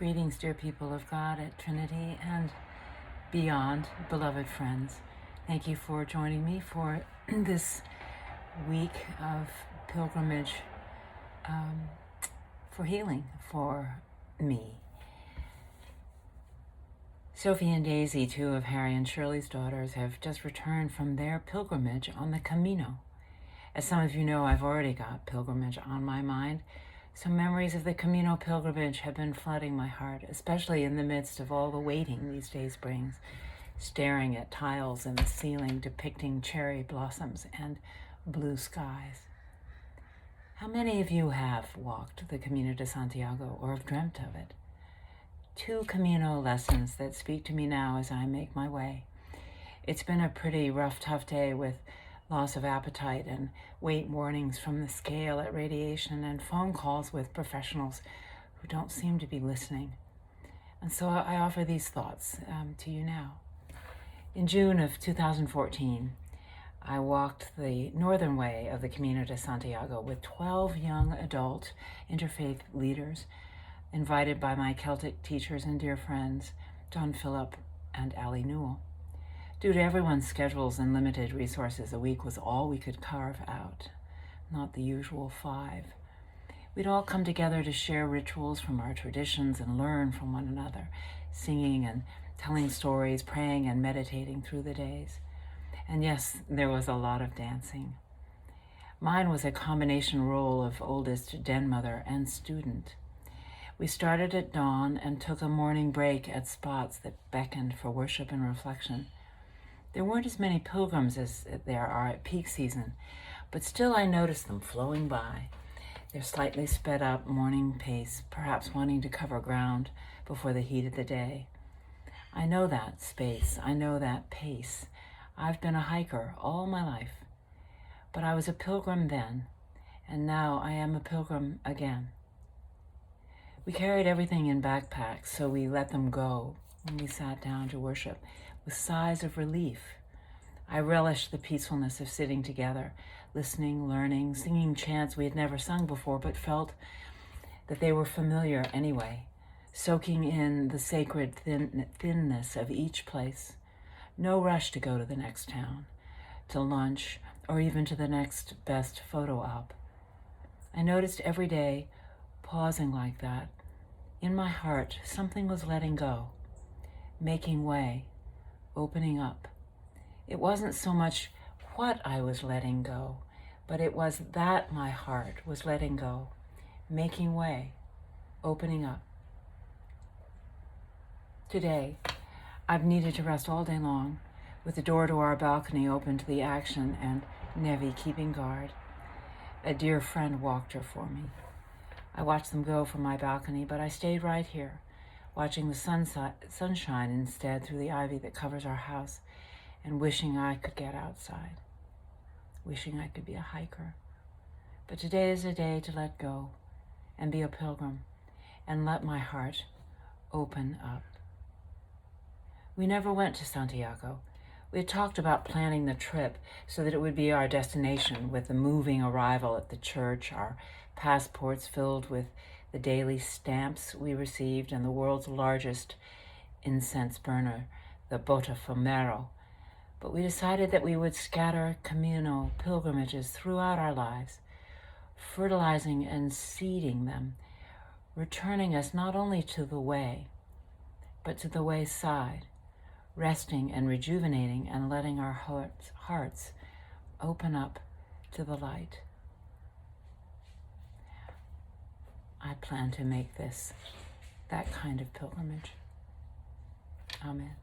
Greetings, dear people of God at Trinity and beyond, beloved friends. Thank you for joining me for this week of pilgrimage for healing for me. Sophie and Daisy, two of Harry and Shirley's daughters, have just returned from their pilgrimage on the Camino. As some of you know, I've already got pilgrimage on my mind. Some memories of the Camino pilgrimage have been flooding my heart, especially in the midst of all the waiting these days brings, staring at tiles in the ceiling depicting cherry blossoms and blue skies. How many of you have walked the Camino de Santiago or have dreamt of it? Two Camino lessons that speak to me now as I make my way. It's been a pretty rough, tough day with loss of appetite and weight warnings from the scale at radiation and phone calls with professionals who don't seem to be listening. And so I offer these thoughts to you now. In June of 2014, I walked the northern way of the Camino de Santiago with 12 young adult interfaith leaders invited by my Celtic teachers and dear friends, John Phillip and Ali Newell. Due to everyone's schedules and limited resources, a week was all we could carve out, not the usual 5. We'd all come together to share rituals from our traditions and learn from one another, singing and telling stories, praying and meditating through the days. And yes, there was a lot of dancing. Mine was a combination role of oldest den mother and student. We started at dawn and took a morning break at spots that beckoned for worship and reflection. There weren't as many pilgrims as there are at peak season, but still I noticed them flowing by, their slightly sped up morning pace, perhaps wanting to cover ground before the heat of the day. I know that space, I know that pace. I've been a hiker all my life, but I was a pilgrim then, and now I am a pilgrim again. We carried everything in backpacks, so we let them go when we sat down to worship with sighs of relief. I relished the peacefulness of sitting together, listening, learning, singing chants we had never sung before, but felt that they were familiar anyway, soaking in the sacred thinness of each place. No rush to go to the next town, to lunch, or even to the next best photo op. I noticed every day, pausing like that, in my heart, something was letting go, making way, opening up. It wasn't so much what I was letting go, but it was that my heart was letting go, making way, opening up. Today, I've needed to rest all day long, with the door to our balcony open to the action and Nevi keeping guard. A dear friend walked her for me. I watched them go from my balcony, but I stayed right here, watching the sunshine instead through the ivy that covers our house, and wishing I could get outside, wishing I could be a hiker. But today is a day to let go and be a pilgrim and let my heart open up. We never went to Santiago. We had talked about planning the trip so that it would be our destination, with the moving arrival at the church, our passports filled with the daily stamps we received, and the world's largest incense burner, the Botafumero. But we decided that we would scatter Camino pilgrimages throughout our lives, fertilizing and seeding them, returning us not only to the way, but to the wayside, resting and rejuvenating and letting our hearts open up to the light. I plan to make this that kind of pilgrimage. Amen.